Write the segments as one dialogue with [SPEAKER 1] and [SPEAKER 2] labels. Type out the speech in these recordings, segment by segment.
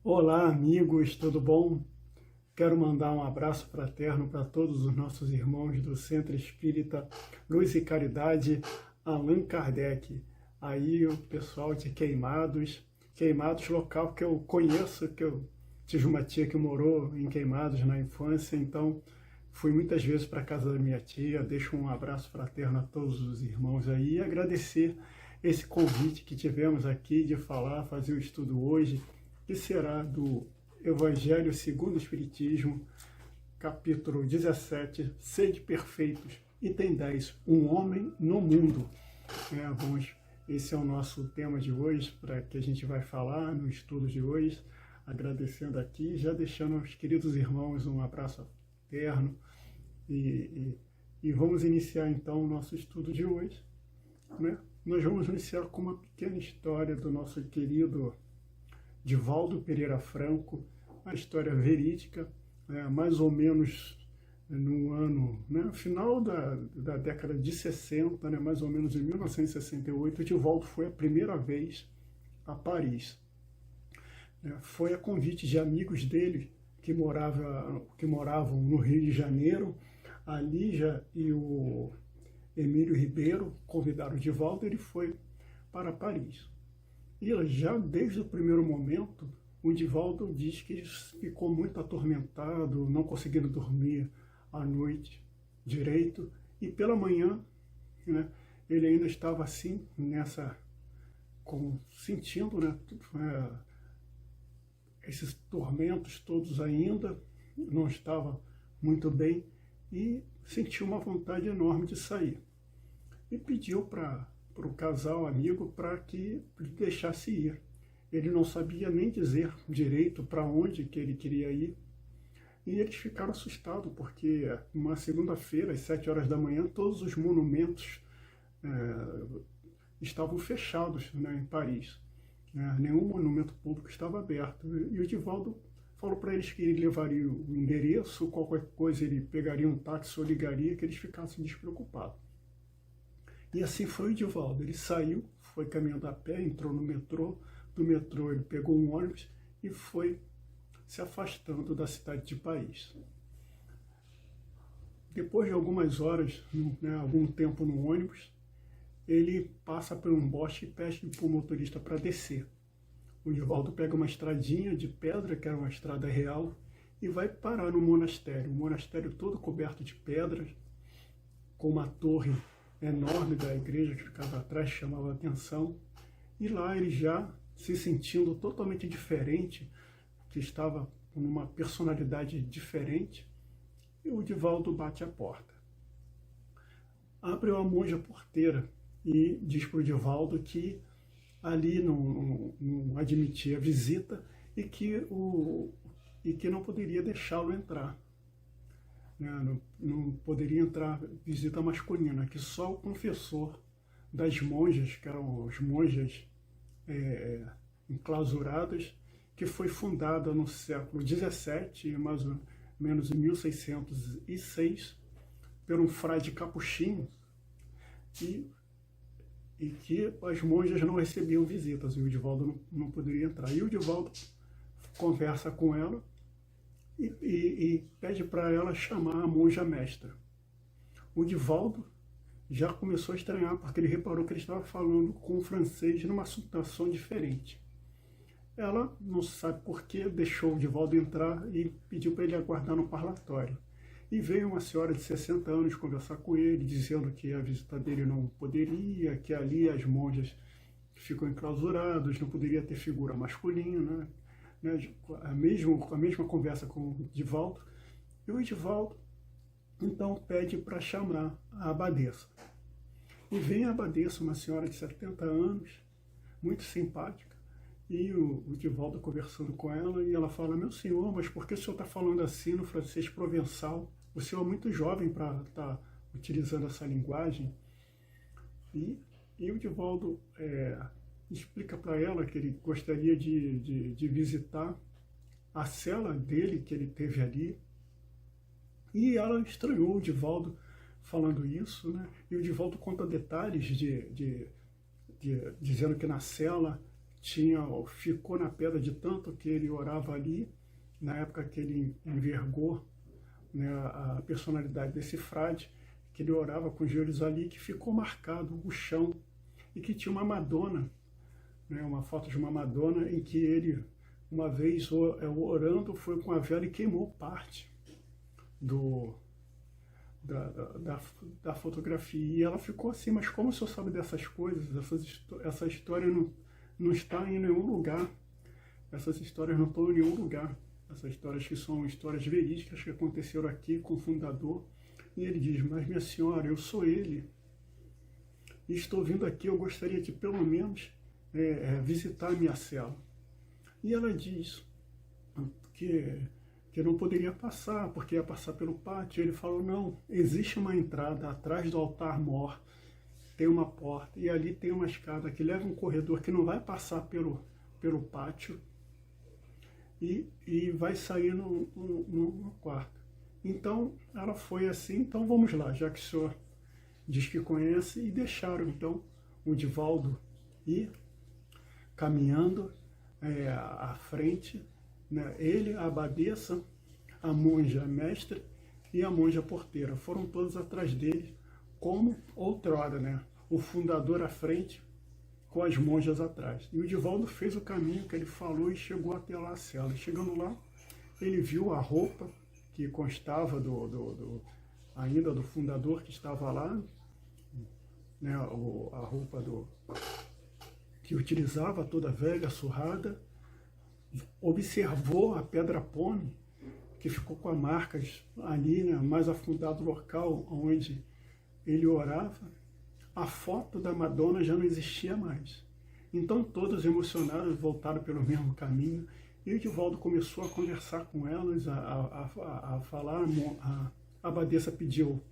[SPEAKER 1] Olá, amigos, tudo bom? Quero mandar um abraço fraterno para todos os nossos irmãos do Centro Espírita Luz e Caridade Allan Kardec. Aí o pessoal de Queimados, Queimados local que eu conheço, que eu tive uma tia que morou em Queimados na infância, então fui muitas vezes para a casa da minha tia. Deixo um abraço fraterno a todos os irmãos aí e agradecer esse convite que tivemos aqui de fazer o estudo hoje, que será do Evangelho segundo o Espiritismo, capítulo 17, Sede Perfeitos, item 10, Um Homem no Mundo. Esse é o nosso tema de hoje, para que a gente vai falar no estudo de hoje, agradecendo aqui, já deixando aos queridos irmãos um abraço fraterno e vamos iniciar então o nosso estudo de hoje. Nós vamos iniciar com uma pequena história do nosso querido Divaldo Pereira Franco, a história verídica, mais ou menos no ano, final da década de 60, mais ou menos em 1968, Divaldo foi a primeira vez a Paris. Foi a convite de amigos dele que moravam no Rio de Janeiro. A Lígia e o Emílio Ribeiro convidaram o Divaldo e ele foi para Paris. E já desde o primeiro momento, o Divaldo diz que ficou muito atormentado, não conseguindo dormir à noite direito, e pela manhã, ele ainda estava assim, sentindo esses tormentos todos ainda, não estava muito bem, e sentiu uma vontade enorme de sair. E pediu para o casal amigo para que lhe deixasse ir. Ele não sabia nem dizer direito para onde que ele queria ir. E eles ficaram assustados, porque uma segunda-feira, às 7 horas da manhã, todos os monumentos estavam fechados em Paris. Nenhum monumento público estava aberto. E o Divaldo falou para eles que ele levaria o endereço, qualquer coisa ele pegaria um táxi ou ligaria, que eles ficassem despreocupados. E assim foi o Divaldo. Ele saiu, foi caminhando a pé, entrou no metrô. Do metrô ele pegou um ônibus e foi se afastando da cidade de Paris. Depois de algumas horas, algum tempo no ônibus, ele passa por um bosque e pede para o motorista para descer. O Divaldo pega uma estradinha de pedra, que era uma estrada real, e vai parar no monastério. O monastério todo coberto de pedras, com uma torre enorme da igreja que ficava atrás, chamava a atenção. E lá ele já se sentindo totalmente diferente, que estava com uma personalidade diferente, e o Divaldo bate a porta. Abre a monja porteira e diz para o Divaldo que ali não admitia visita e que não poderia deixá-lo entrar. Não poderia entrar visita masculina, que só o confessor das monjas, que eram as monjas enclausuradas, que foi fundada no século XVII, mais ou menos em 1606, por um frade capuchinho, e que as monjas não recebiam visitas, e o Divaldo não poderia entrar. E o Divaldo conversa com ela e pede para ela chamar a monja mestra. O Divaldo já começou a estranhar, porque ele reparou que ele estava falando com o francês numa situação diferente. Ela, não sabe por que, deixou o Divaldo entrar e pediu para ele aguardar no parlatório. E veio uma senhora de 60 anos conversar com ele, dizendo que a visita dele não poderia, que ali as monjas ficam enclausuradas, não poderia ter figura masculina, a mesma conversa com o Divaldo. E o Divaldo então pede para chamar a abadesa. E vem a abadesa, uma senhora de 70 anos, muito simpática, e o Divaldo conversando com ela, e ela fala: meu senhor, mas por que o senhor está falando assim no francês provençal? O senhor é muito jovem para estar utilizando essa linguagem. E o Divaldo explica para ela que ele gostaria de visitar a cela dele, que ele teve ali. E ela estranhou o Divaldo falando isso, E o Divaldo conta detalhes dizendo que na cela ficou na pedra de tanto que ele orava ali, na época que ele envergou, né, a personalidade desse frade, que ele orava com os joelhos ali, que ficou marcado o chão, e que tinha uma Madonna, né, uma foto de uma Madonna, em que ele, uma vez orando, foi com a vela e queimou parte da fotografia. E ela ficou assim, mas como o senhor sabe dessas coisas? Essa história não está em nenhum lugar. Essas histórias não estão em nenhum lugar. Essas histórias que são histórias verídicas que aconteceram aqui com o fundador. E ele diz, mas minha senhora, eu sou ele. E estou vindo aqui, eu gostaria de pelo menos visitar a minha cela. E ela diz que não poderia passar, porque ia passar pelo pátio. Ele falou, não, existe uma entrada atrás do altar-mor, tem uma porta, e ali tem uma escada que leva um corredor que não vai passar pelo pátio, e vai sair no quarto. Então, ela foi assim, então vamos lá, já que o senhor diz que conhece, e deixaram, então, o Divaldo ir caminhando à frente, né? Ele, a abadesa, a monja mestra e a monja porteira, foram todos atrás dele, como outrora, né? O fundador à frente, com as monjas atrás. E o Divaldo fez o caminho que ele falou e chegou até lá a cela. Chegando lá, ele viu a roupa que constava ainda do fundador que estava lá, né, a roupa que utilizava, toda velha, surrada. Observou a pedra pome, que ficou com as marcas ali, né, mais afundado local onde ele orava. A foto da Madonna já não existia mais. Então todos emocionados voltaram pelo mesmo caminho, e o Divaldo começou a conversar com elas, a falar. A abadesa pediu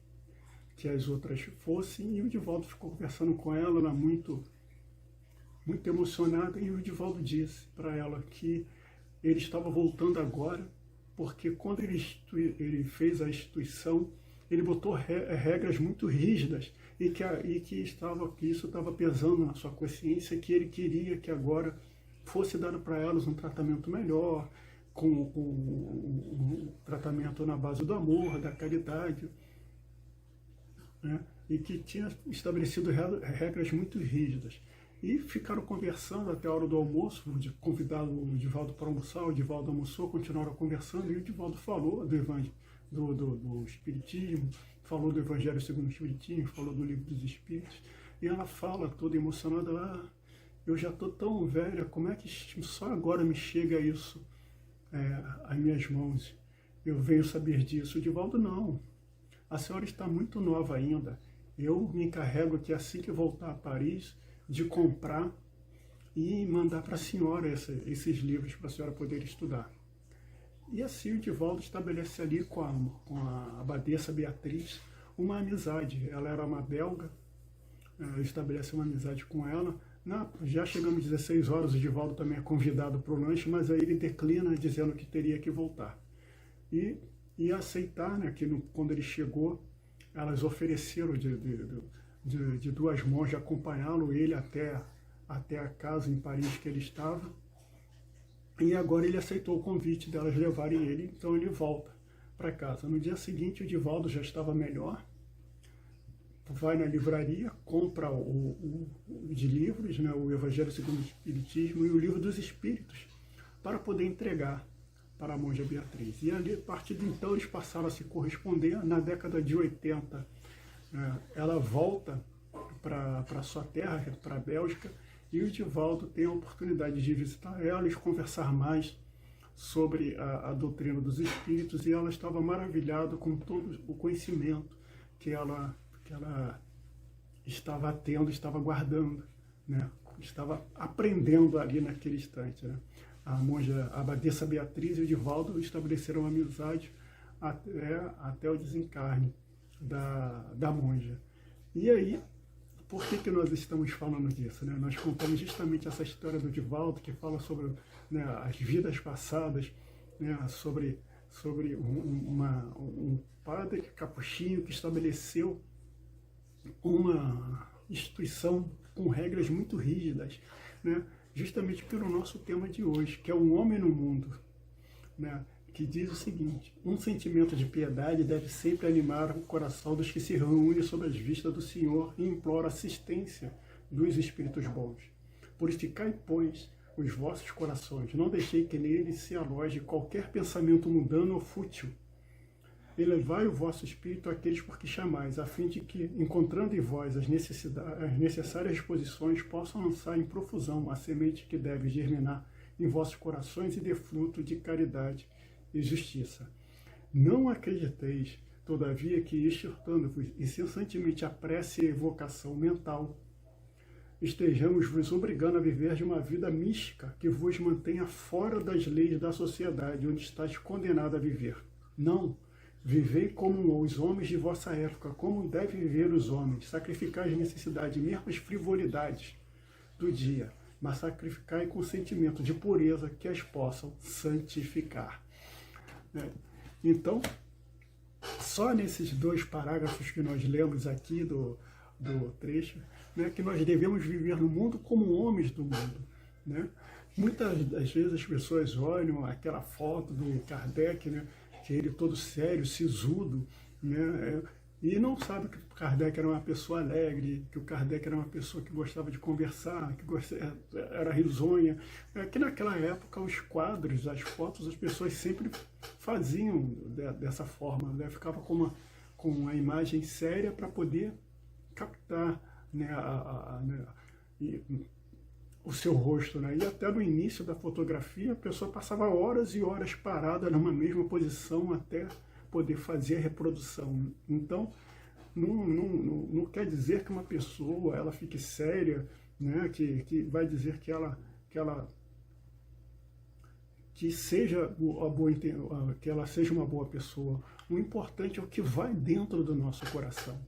[SPEAKER 1] que as outras fossem, e o Divaldo ficou conversando com ela, muito emocionada, e o Divaldo disse para ela que ele estava voltando agora, porque quando ele fez a instituição, ele botou regras muito rígidas, e que isso estava pesando na sua consciência, que ele queria que agora fosse dado para elas um tratamento melhor, com um tratamento na base do amor, da caridade, né? E que tinha estabelecido regras muito rígidas. E ficaram conversando até a hora do almoço, convidaram o Divaldo para almoçar, o Divaldo almoçou, continuaram conversando, e o Divaldo falou do Espiritismo, falou do Evangelho segundo o Espiritismo, falou do Livro dos Espíritos, e ela fala toda emocionada, eu já estou tão velha, como é que só agora me chega isso às minhas mãos? Eu venho saber disso. O Divaldo, não, a senhora está muito nova ainda, eu me encarrego que assim que voltar a Paris, de comprar e mandar para a senhora esses livros para a senhora poder estudar. E assim o Divaldo estabelece ali com a abadesa Beatriz uma amizade. Ela era uma belga, estabelece uma amizade com ela. Já chegando às 16 horas, o Divaldo também é convidado para o lanche, mas aí ele declina, dizendo que teria que voltar. E aceitar, né, que quando ele chegou, elas ofereceram de duas monjas acompanhá-lo, ele até a casa em Paris que ele estava. E agora ele aceitou o convite delas levarem ele, então ele volta para casa. No dia seguinte, o Divaldo já estava melhor, vai na livraria, compra de livros, né, o Evangelho segundo o Espiritismo e o Livro dos Espíritos, para poder entregar para a monja Beatriz. E ali, a partir de então, eles passaram a se corresponder. Na década de 80, ela volta para sua terra, para a Bélgica, e o Divaldo tem a oportunidade de visitar ela e conversar mais sobre a doutrina dos espíritos, e ela estava maravilhada com todo o conhecimento que ela estava tendo, estava guardando, né? Estava aprendendo ali naquele instante, né? A monja, a abadesa Beatriz e o Divaldo estabeleceram uma amizade até o desencarne da monja. E aí, por que nós estamos falando disso, né? Nós contamos justamente essa história do Divaldo, que fala sobre, né, as vidas passadas, né, sobre um padre capuchinho que estabeleceu uma instituição com regras muito rígidas, né? justamente pelo nosso tema de hoje, que é o homem no mundo, né? Que diz o seguinte: um sentimento de piedade deve sempre animar o coração dos que se reúnem sob as vistas do Senhor e imploram assistência dos Espíritos bons. Purificai, pois, os vossos corações, não deixei que neles se aloje qualquer pensamento mundano ou fútil. Elevai o vosso espírito àqueles por que chamais, a fim de que, encontrando em vós as necessárias disposições, possam lançar em profusão a semente que deve germinar em vossos corações e dê fruto de caridade e justiça. Não acrediteis, todavia, que, exortando-vos incessantemente a prece e evocação mental, estejamos vos obrigando a viver de uma vida mística que vos mantenha fora das leis da sociedade onde estáis condenado a viver. Não, vivei como os homens de vossa época, como devem viver os homens, sacrificai as necessidades, mesmo as frivolidades do dia, mas sacrificai com sentimento de pureza que as possam santificar. Então, só nesses 2 parágrafos que nós lemos aqui do trecho, né, que nós devemos viver no mundo como homens do mundo, né? Muitas das vezes as pessoas olham aquela foto do Kardec, né, que ele todo sério, sisudo, né, e não sabe que o Kardec era uma pessoa alegre, que o Kardec era uma pessoa que gostava de conversar, que era risonha, que naquela época os quadros, as fotos, as pessoas sempre faziam dessa forma, né? Ficava com uma imagem séria para poder captar, né, o seu rosto, né? E até no início da fotografia a pessoa passava horas e horas parada numa mesma posição até poder fazer a reprodução. Então, não quer dizer que uma pessoa ela fique séria, né? Que vai dizer que ela seja uma boa pessoa. O importante é o que vai dentro do nosso coração.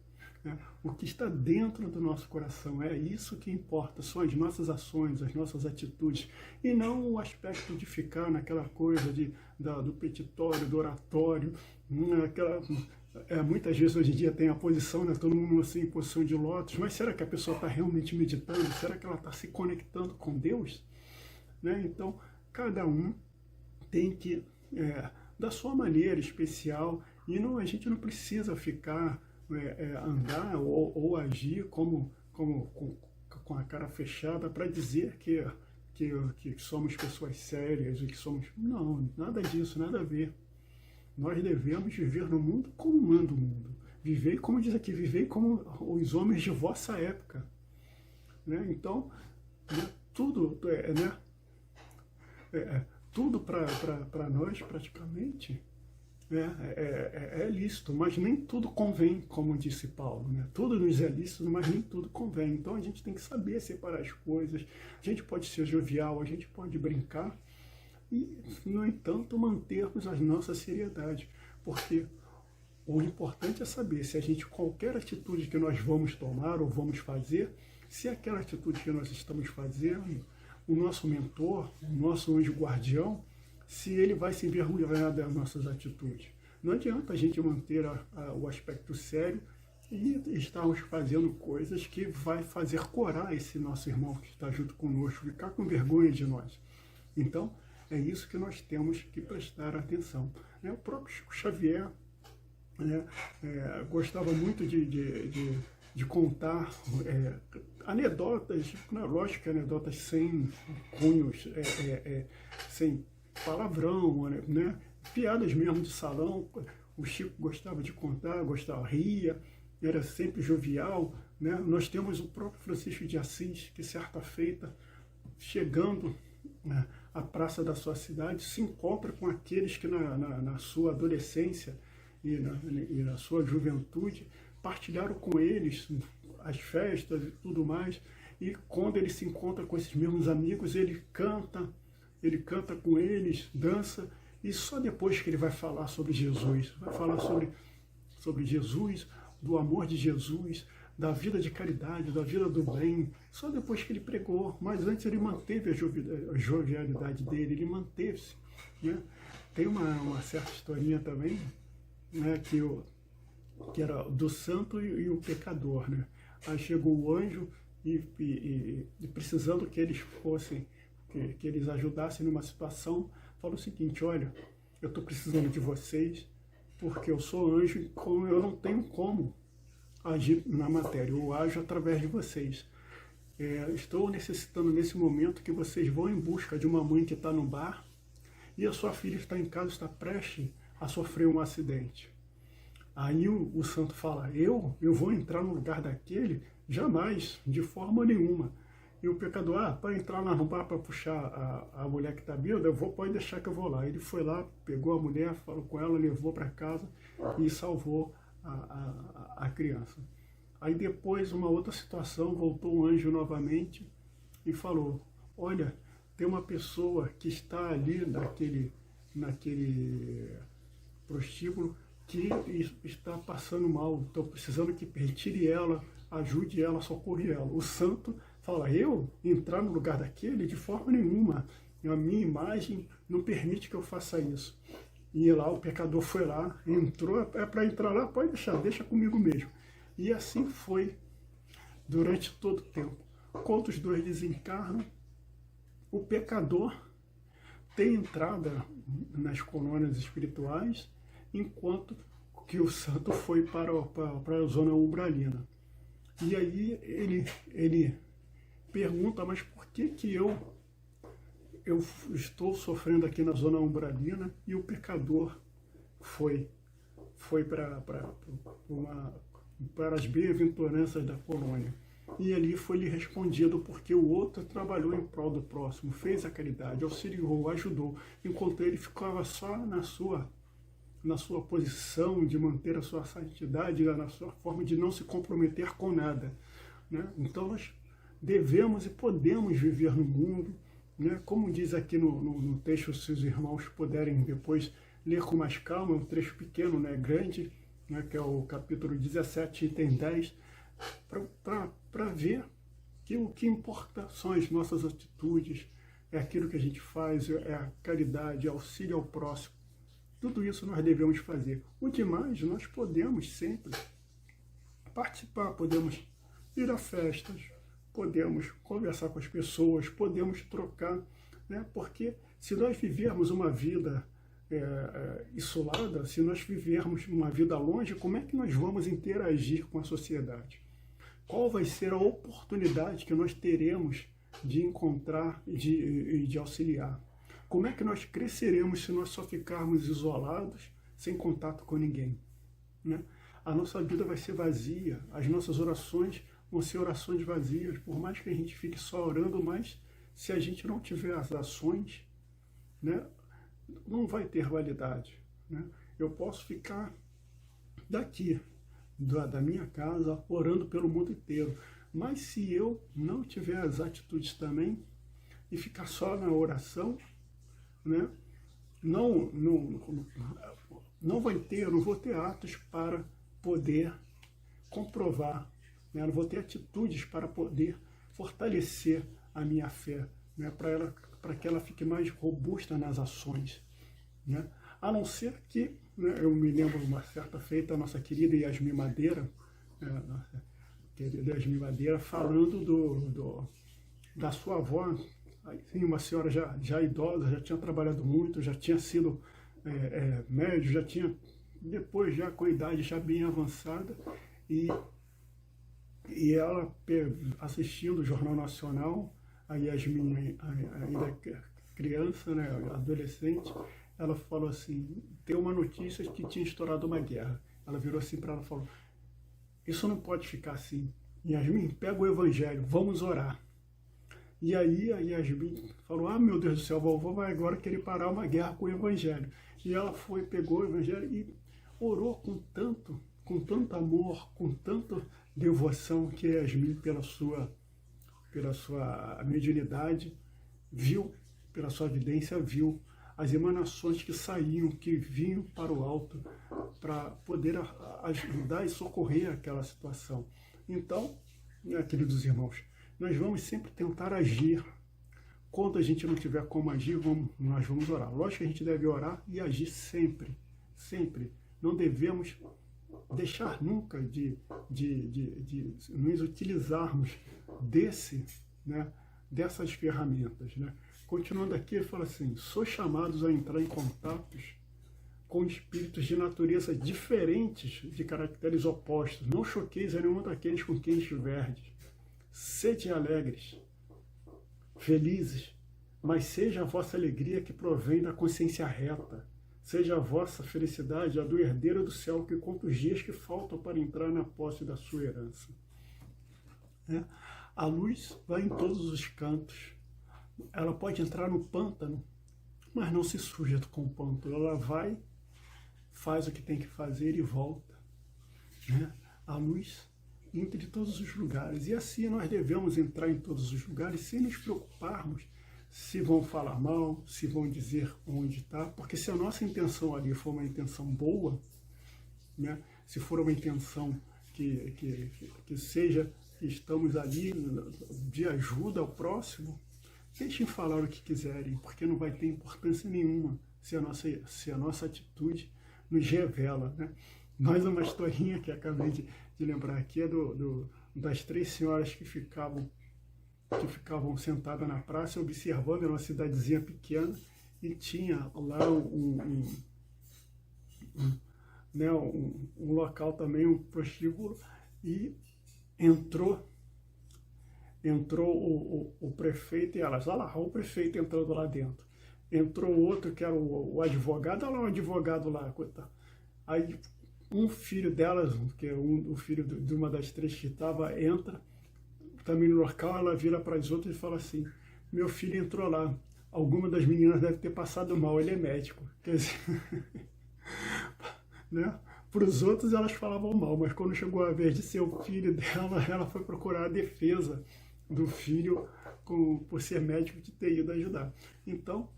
[SPEAKER 1] O que está dentro do nosso coração, é isso que importa, são as nossas ações, as nossas atitudes, e não o aspecto de ficar naquela coisa do petitório, do oratório, muitas vezes hoje em dia tem a posição, né, todo mundo assim em posição de lótus, mas será que a pessoa está realmente meditando? Será que ela está se conectando com Deus? Né? Então, cada um tem que, da sua maneira especial, e a gente não precisa ficar andar ou agir com a cara fechada para dizer que somos pessoas sérias e que somos... Não, nada disso, nada a ver. Nós devemos viver no mundo como manda o mundo. Viver, como diz aqui, viver como os homens de vossa época. Né? Então, né, tudo tudo para nós praticamente é lícito, mas nem tudo convém, como disse Paulo, né? Tudo nos é lícito, mas nem tudo convém. Então a gente tem que saber separar as coisas. A gente pode ser jovial, a gente pode brincar e, no entanto, mantermos a nossa seriedade, porque o importante é saber se qualquer atitude que nós vamos tomar ou vamos fazer, se aquela atitude que nós estamos fazendo, o nosso mentor, o nosso anjo guardião, se ele vai se envergonhar das nossas atitudes. Não adianta a gente manter o aspecto sério e estarmos fazendo coisas que vai fazer corar esse nosso irmão que está junto conosco, ficar com vergonha de nós. Então, é isso que nós temos que prestar atenção. O próprio Chico Xavier gostava muito de contar anedotas, lógico que anedotas sem cunhos, sem palavrão, né? Piadas mesmo de salão. O Chico gostava de contar, ria, era sempre jovial, né? Nós temos o próprio Francisco de Assis, que certa feita, chegando à praça da sua cidade, se encontra com aqueles que na sua adolescência e na sua juventude partilharam com eles as festas e tudo mais, e quando ele se encontra com esses mesmos amigos, ele canta com eles, dança, e só depois que ele vai falar sobre Jesus, vai falar sobre Jesus, do amor de Jesus, da vida de caridade, da vida do bem, só depois que ele pregou. Mas antes ele manteve a jovialidade dele, ele manteve-se. Né? Tem uma certa historinha também, né, que era do santo e o pecador. Né? Aí chegou o anjo e precisando que eles fossem que eles ajudassem numa situação, falou o seguinte: olha, eu estou precisando de vocês, porque eu sou anjo e eu não tenho como agir na matéria, eu ajo através de vocês. Estou necessitando nesse momento que vocês vão em busca de uma mãe que está no bar e a sua filha está em casa, está prestes a sofrer um acidente. Aí o santo fala: eu vou entrar no lugar daquele? Jamais, de forma nenhuma. E o pecador: para entrar no bar para puxar a mulher que está bêbada, pode deixar que eu vou lá. Ele foi lá, pegou a mulher, falou com ela, levou para casa e salvou a criança. Aí depois, uma outra situação, voltou um anjo novamente e falou: olha, tem uma pessoa que está ali naquele prostíbulo que está passando mal, estou precisando que retire ela, ajude ela, socorre ela. O santo fala: eu entrar no lugar daquele? De forma nenhuma, a minha imagem não permite que eu faça isso. E lá o pecador foi lá, entrou, para entrar lá, pode deixar, deixa comigo mesmo. E assim foi durante todo o tempo. Quando os dois desencarnam, o pecador tem entrada nas colônias espirituais, enquanto que o santo foi para a zona umbralina. E aí ele pergunta: mas por que eu estou sofrendo aqui na zona umbralina e o pecador foi para as bem-aventuranças da colônia? E ali foi-lhe respondido: porque o outro trabalhou em prol do próximo, fez a caridade, auxiliou, ajudou, enquanto ele ficava só na sua posição de manter a sua santidade, na sua forma de não se comprometer com nada, né? Então nós devemos e podemos viver no mundo, né? Como diz aqui no texto, se os irmãos puderem depois ler com mais calma, é um trecho pequeno, né, grande, né, que é o capítulo 17, item 10, para ver que o que importa são as nossas atitudes, é aquilo que a gente faz, é a caridade, é auxílio ao próximo. Tudo isso nós devemos fazer. O demais, nós podemos sempre participar, podemos ir a festas, podemos conversar com as pessoas, podemos trocar, né? Porque se nós vivermos uma vida isolada, se nós vivermos uma vida longe, como é que nós vamos interagir com a sociedade? Qual vai ser a oportunidade que nós teremos de encontrar e de auxiliar? Como é que nós cresceremos se nós só ficarmos isolados, sem contato com ninguém, né? A nossa vida vai ser vazia, as nossas orações vão ser orações vazias, por mais que a gente fique só orando, mas se a gente não tiver as ações, né, não vai ter validade, né? Eu posso ficar daqui, da minha casa, orando pelo mundo inteiro, mas se eu não tiver as atitudes também e ficar só na oração, né, não vou ter atos para poder comprovar, né, não vou ter atitudes para poder fortalecer a minha fé, né, para que ela fique mais robusta nas ações, né? A não ser que, né, eu me lembro uma certa feita, a nossa querida Yasmin Madeira, falando da sua avó, sim, uma senhora já idosa, já tinha trabalhado muito, já tinha sido médium, já tinha, depois já com a idade já bem avançada, e ela assistindo o Jornal Nacional, a Yasmin ainda criança, né, adolescente, ela falou assim: tem uma notícia que tinha estourado uma guerra. Ela virou assim para ela e falou: isso não pode ficar assim. Yasmin, pega o evangelho, vamos orar. E aí a Yasmin falou: ah, meu Deus do céu, a vovó vai agora querer parar uma guerra com o evangelho. E ela pegou o evangelho e orou com tanto amor, com tanta devoção, que a Yasmin, pela sua mediunidade, viu, pela sua vidência, viu as emanações que saíam, que vinham para o alto, para poder ajudar e socorrer aquela situação. Então, queridos irmãos, nós vamos sempre tentar agir. Quando a gente não tiver como agir, nós vamos orar. Lógico que a gente deve orar e agir sempre, sempre. Não devemos deixar nunca de nos utilizarmos dessas ferramentas, né? Continuando aqui, ele fala assim, sois chamados a entrar em contatos com espíritos de natureza diferentes, de caracteres opostos. Não choqueis a nenhum daqueles com quem estiverdes. Sede alegres, felizes, mas seja a vossa alegria que provém da consciência reta. Seja a vossa felicidade a do herdeiro do céu, que conta os dias que faltam para entrar na posse da sua herança. A luz vai em todos os cantos. Ela pode entrar no pântano, mas não se suja com o pântano. Ela vai, faz o que tem que fazer e volta. A luz entra em todos os lugares. E assim nós devemos entrar em todos os lugares sem nos preocuparmos se vão falar mal, se vão dizer onde está, porque se a nossa intenção ali for uma intenção boa, se for uma intenção que seja que estamos ali de ajuda ao próximo, deixem falar o que quiserem, porque não vai ter importância nenhuma se a nossa atitude nos revela. Mais uma historinha que acabei de lembrar aqui é das 3 senhoras que ficavam sentadas na praça observando, era uma cidadezinha pequena, e tinha lá um local também, um prostíbulo, e entrou o prefeito e elas, olha lá, o prefeito entrando lá dentro. Entrou outro que era o advogado, olha lá o advogado lá, coitado. Aí um filho delas, que é o filho de uma das 3 que estava, entra também no local, ela vira para as outras e fala assim, meu filho entrou lá, alguma das meninas deve ter passado mal, ele é médico. Quer dizer, para os outros elas falavam mal, mas quando chegou a vez de ser o filho dela, ela foi procurar a defesa do filho por ser médico, de ter ido ajudar. Então,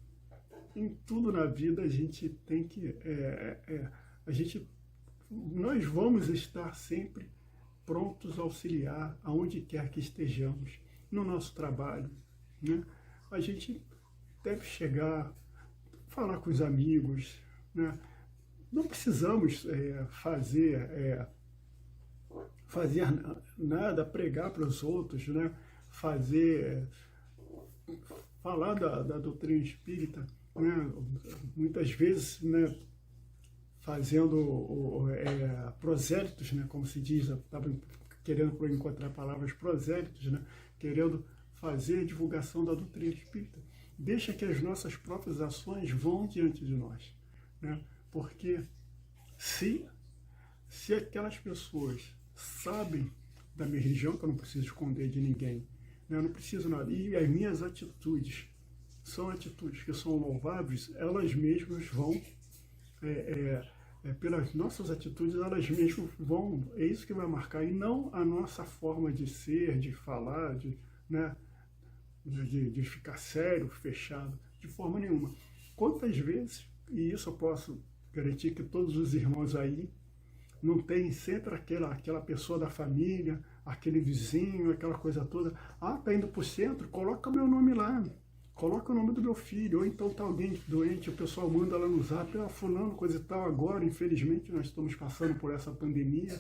[SPEAKER 1] em tudo na vida a gente tem que... nós vamos estar sempre prontos a auxiliar aonde quer que estejamos, no nosso trabalho. A gente deve chegar, falar com os amigos, Não precisamos fazer nada, pregar para os outros, falar da doutrina espírita, muitas vezes, fazendo prosélitos, como se diz, estava querendo encontrar palavras, prosélitos, querendo fazer a divulgação da doutrina espírita. Deixa que as nossas próprias ações vão diante de nós, porque se aquelas pessoas sabem da minha religião, que eu não preciso esconder de ninguém, eu não preciso nada, e as minhas atitudes são atitudes que são louváveis, elas mesmas vão, pelas nossas atitudes, elas mesmas vão, é isso que vai marcar, e não a nossa forma de ser, de falar, de ficar sério, fechado, de forma nenhuma. Quantas vezes, e isso eu posso garantir que todos os irmãos aí não tem sempre aquela pessoa da família, aquele vizinho, aquela coisa toda. Ah, tá indo para o centro? Coloca meu nome lá, coloca o nome do meu filho, ou então tá alguém doente, o pessoal manda lá no zap, fulano, coisa e tal. Agora, infelizmente, nós estamos passando por essa pandemia,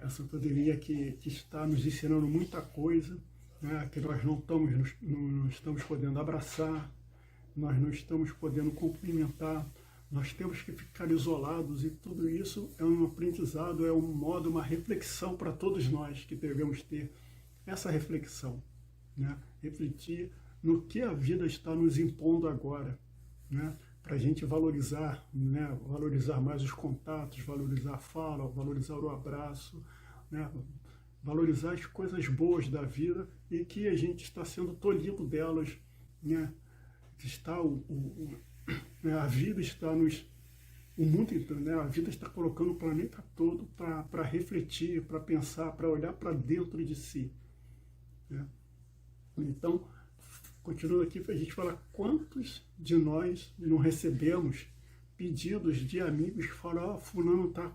[SPEAKER 1] essa pandemia que está nos ensinando muita coisa, que nós não estamos podendo abraçar, nós não estamos podendo cumprimentar, nós temos que ficar isolados, e tudo isso é um aprendizado, é um modo, uma reflexão para todos nós que devemos ter essa reflexão, refletir no que a vida está nos impondo agora, para a gente valorizar, valorizar mais os contatos, valorizar a fala, valorizar o abraço, valorizar as coisas boas da vida, e que a gente está sendo tolhido delas, a vida está o mundo inteiro, a vida está colocando o planeta todo para refletir, para pensar, para olhar para dentro de si. Então, continuando aqui, para a gente falar quantos de nós não recebemos pedidos de amigos que falam, fulano tá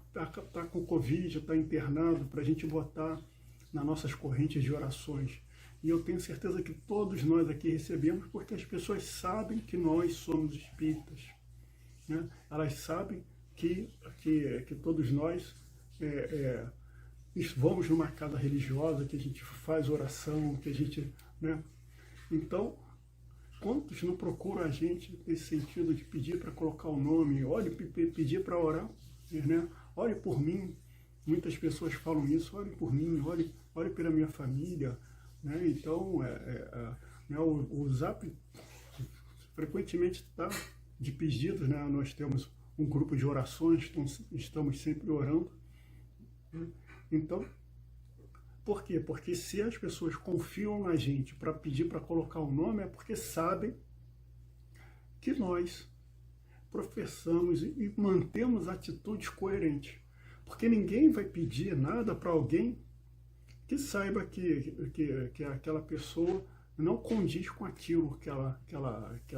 [SPEAKER 1] com Covid, está internado, para a gente botar nas nossas correntes de orações. E eu tenho certeza que todos nós aqui recebemos, porque as pessoas sabem que nós somos espíritas. Elas sabem que todos nós vamos numa casa religiosa, que a gente faz oração, que a gente Então, quantos não procuram a gente nesse sentido de pedir para colocar o nome, olhe, pedir para orar, né? Ore por mim. Muitas pessoas falam isso, ore por mim, ore pela minha família, né? Então, né, o Zap frequentemente está de pedidos, né? Nós temos um grupo de orações, estamos sempre orando. Então, por quê? Porque se as pessoas confiam na gente para pedir para colocar o nome, é porque sabem que nós professamos e mantemos atitudes coerentes. Porque ninguém vai pedir nada para alguém que saiba que aquela pessoa não condiz com aquilo que ela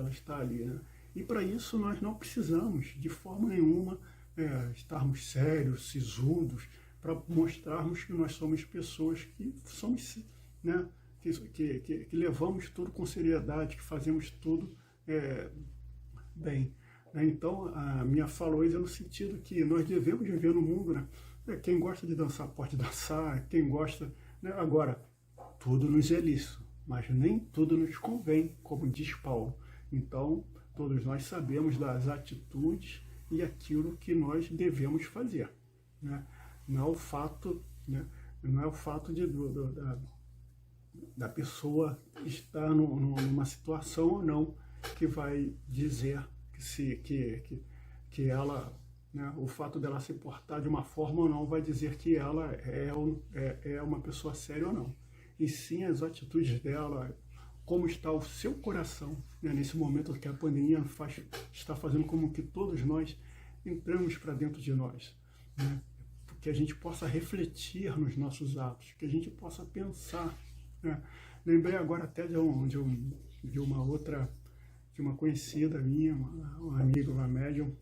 [SPEAKER 1] está ali, né? E para isso nós não precisamos, de forma nenhuma, estarmos sérios, sisudos, para mostrarmos que nós somos pessoas que somos, né, que levamos tudo com seriedade, que fazemos tudo bem. Né? Então, a minha fala hoje é no sentido que nós devemos viver no mundo, né? Quem gosta de dançar pode dançar, quem gosta... Né? Agora, tudo nos é lícito, mas nem tudo nos convém, como diz Paulo. Então, todos nós sabemos das atitudes e aquilo que nós devemos fazer, né? Não é o fato, né? Não é o fato da pessoa estar numa situação ou não que vai dizer que ela, né, o fato dela se portar de uma forma ou não vai dizer que ela é uma pessoa séria ou não. E sim as atitudes dela, como está o seu coração, né, nesse momento que a pandemia está fazendo como que todos nós entramos para dentro de nós, né? Que a gente possa refletir nos nossos atos, que a gente possa pensar, né? Lembrei agora até de uma conhecida minha, uma amiga, uma médium,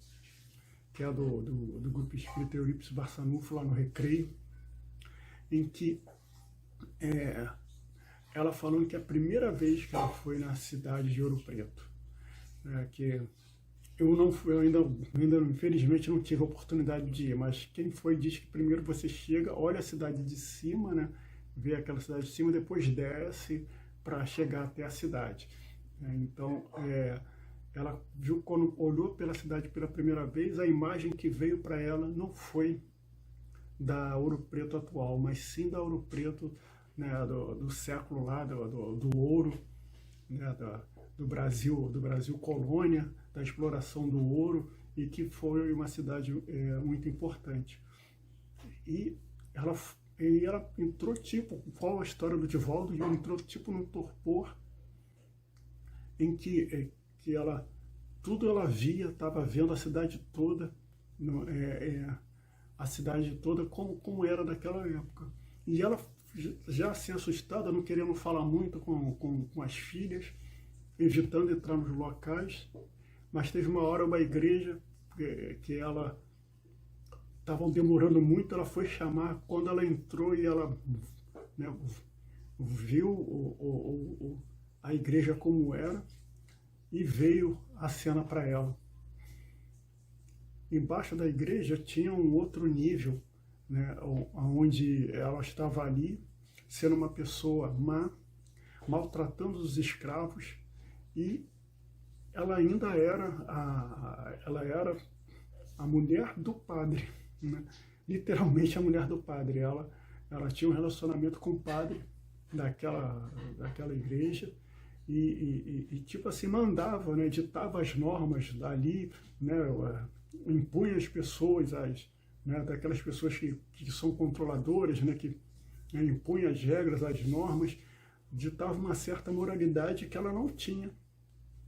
[SPEAKER 1] que é do grupo espírita Eurípides Barçanufo, lá no Recreio, em que ela falando que a primeira vez que ela foi na cidade de Ouro Preto, que eu ainda infelizmente não tive a oportunidade de ir, mas quem foi diz que primeiro você chega, olha a cidade de cima, né? Vê aquela cidade de cima, depois desce para chegar até a cidade. Então, ela viu, quando olhou pela cidade pela primeira vez, a imagem que veio para ela não foi da Ouro Preto atual, mas sim da Ouro Preto, né, do século lá, do ouro, né, do Brasil colônia, da exploração do ouro, e que foi uma cidade muito importante. E ela entrou tipo, qual a história do Divaldo, e entrou tipo num torpor em que tudo ela via, estava vendo a cidade toda, como era daquela época. E ela já assim assustada, não querendo falar muito com as filhas, evitando entrar nos locais, mas teve uma hora uma igreja que ela estavam demorando muito, ela foi chamar, quando ela entrou e ela, né, viu a igreja como era, e veio a cena para ela. Embaixo da igreja tinha um outro nível, né, onde ela estava ali, sendo uma pessoa má, maltratando os escravos, e ela ainda era a mulher do padre, né? Literalmente a mulher do padre. Ela tinha um relacionamento com o padre daquela igreja, e tipo assim, mandava, né, ditava as normas dali, né, impunha as pessoas, né, daquelas pessoas que são controladoras, né, que impunha as regras, as normas, ditava uma certa moralidade que ela não tinha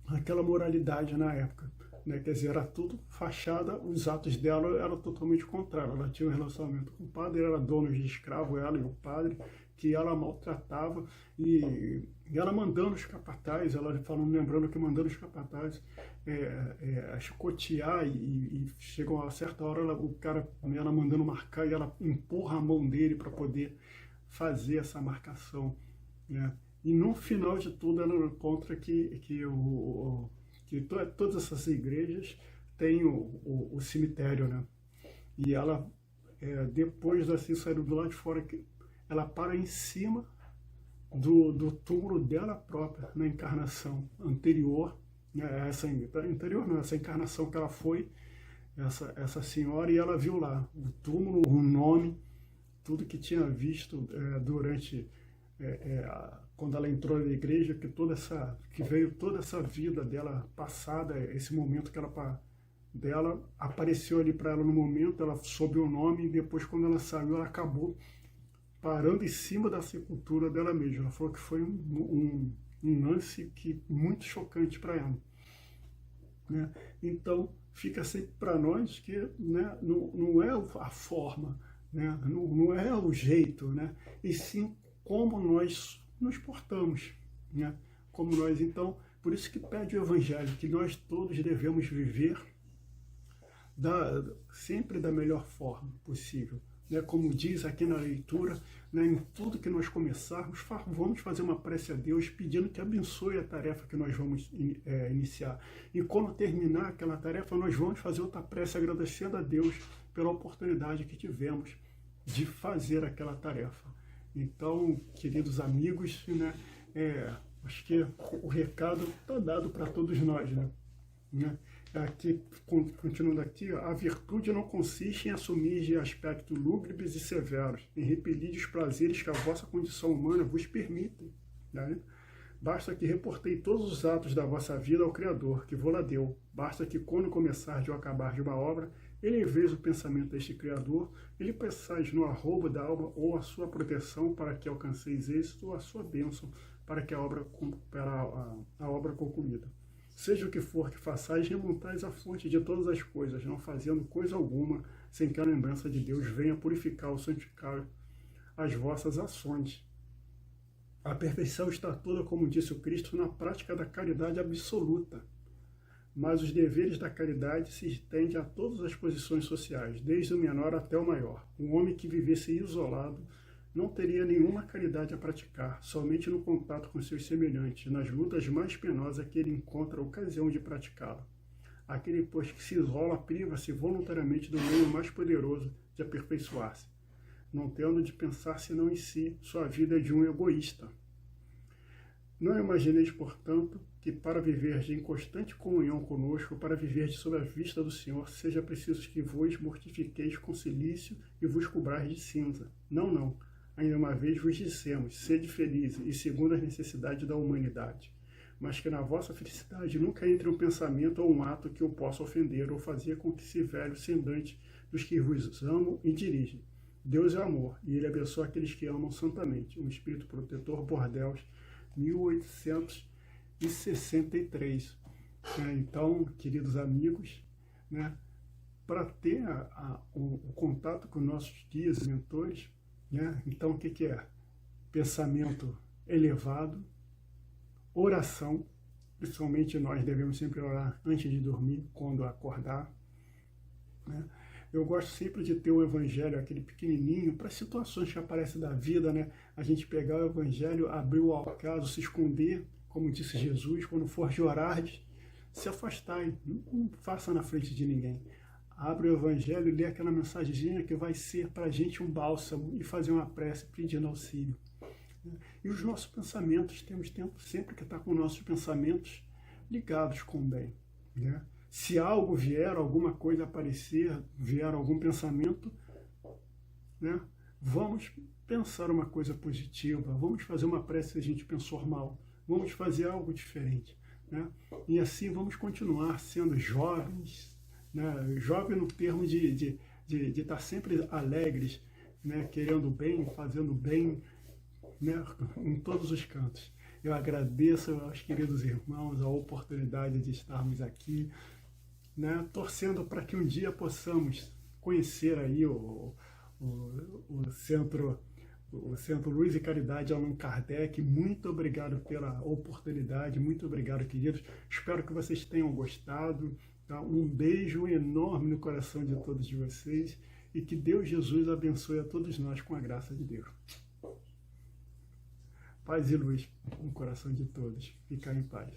[SPEAKER 1] aquela moralidade na época, né? Quer dizer, era tudo fachada, os atos dela eram totalmente contrários. Ela tinha um relacionamento com o padre, era dona de escravo, ela e o padre, que ela maltratava, e ela mandando os capatazes, ela falando, lembrando que mandando os capatazes chicotear, e chega a certa hora ela mandando marcar, e ela empurra a mão dele para poder fazer essa marcação, né? E no final de tudo ela encontra que todas essas igrejas têm o cemitério, né? E ela, depois assim, saindo do lado de fora, ela para em cima do túmulo dela própria, na encarnação anterior, né, essa encarnação que ela foi, essa senhora, e ela viu lá o túmulo, o nome, tudo que tinha visto durante, quando ela entrou na igreja, que veio toda essa vida dela passada, esse momento que dela apareceu ali para ela no momento, ela soube o nome, e depois quando ela saiu, ela acabou parando em cima da sepultura dela mesma. Ela falou que foi um lance muito chocante para ela, né? Então, fica sempre para nós que, né, não é a forma, né, não é o jeito, né, e sim como nós nos portamos, né, como nós, então, por isso que pede o Evangelho, que nós todos devemos viver sempre da melhor forma possível, né, como diz aqui na leitura, né, em tudo que nós começarmos, vamos fazer uma prece a Deus pedindo que abençoe a tarefa que nós vamos iniciar. E quando terminar aquela tarefa, nós vamos fazer outra prece agradecendo a Deus pela oportunidade que tivemos de fazer aquela tarefa. Então, queridos amigos, né, acho que o recado está dado para todos nós, né? Aqui, continuando aqui, a virtude não consiste em assumir de aspectos lúgubres e severos, em repelir os prazeres que a vossa condição humana vos permite, né? Basta que reportei todos os atos da vossa vida ao Criador, que vô-la deu. Basta que, quando começardes ou acabar de uma obra, ele enveze o pensamento deste Criador, ele pensais no arrobo da alma ou a sua proteção para que alcanceis êxito, ou a sua bênção para que a obra concluída. Seja o que for que façais, remontais a fonte de todas as coisas, não fazendo coisa alguma, sem que a lembrança de Deus venha purificar ou santificar as vossas ações. A perfeição está toda, como disse o Cristo, na prática da caridade absoluta. Mas os deveres da caridade se estendem a todas as posições sociais, desde o menor até o maior. Um homem que vivesse isolado não teria nenhuma caridade a praticar, somente no contato com seus semelhantes, nas lutas mais penosas que ele encontra a ocasião de praticá-la. Aquele, pois, que se isola, priva-se voluntariamente do meio mais poderoso de aperfeiçoar-se, não tendo de pensar senão em si, sua vida é de um egoísta. Não imagineis, portanto, que para viver em constante comunhão conosco, para viver sob a vista do Senhor, seja preciso que vos mortifiqueis com silício e vos cobrais de cinza. Não, não. Ainda uma vez vos dissemos, sede felizes e segundo as necessidades da humanidade, mas que na vossa felicidade nunca entre um pensamento ou um ato que o possa ofender ou fazer com que se velhe o semblante dos que vos amam e dirigem. Deus é amor, e Ele abençoa aqueles que amam santamente. Um Espírito Protetor, Bordeaux, 1863. Então, queridos amigos, né, para ter o contato com nossos guias e mentores, né, então o que é? Pensamento elevado, oração, principalmente nós devemos sempre orar antes de dormir, quando acordar, né? Eu gosto sempre de ter o Evangelho, aquele pequenininho, para situações que aparecem da vida, né? A gente pegar o Evangelho, abrir o acaso, se esconder, como disse Jesus, quando for orar, se afastai, não faça na frente de ninguém. Abre o Evangelho e lê aquela mensagenzinha que vai ser para a gente um bálsamo e fazer uma prece pedindo auxílio. E os nossos pensamentos, temos tempo sempre que estar com nossos pensamentos ligados com o bem, né? Se algo vier, alguma coisa aparecer, vier algum pensamento, né, vamos pensar uma coisa positiva, vamos fazer uma prece se a gente pensou mal, vamos fazer algo diferente, né? E assim vamos continuar sendo jovens, né? Jovem no termo de estar sempre alegres, né? Querendo bem, fazendo bem, né? Em todos os cantos. Eu agradeço aos queridos irmãos a oportunidade de estarmos aqui, né, torcendo para que um dia possamos conhecer aí o Centro Luz e Caridade Allan Kardec. Muito obrigado pela oportunidade, muito obrigado, queridos. Espero que vocês tenham gostado. Tá? Um beijo enorme no coração de todos vocês e que Deus Jesus abençoe a todos nós com a graça de Deus. Paz e luz no coração de todos. Ficar em paz.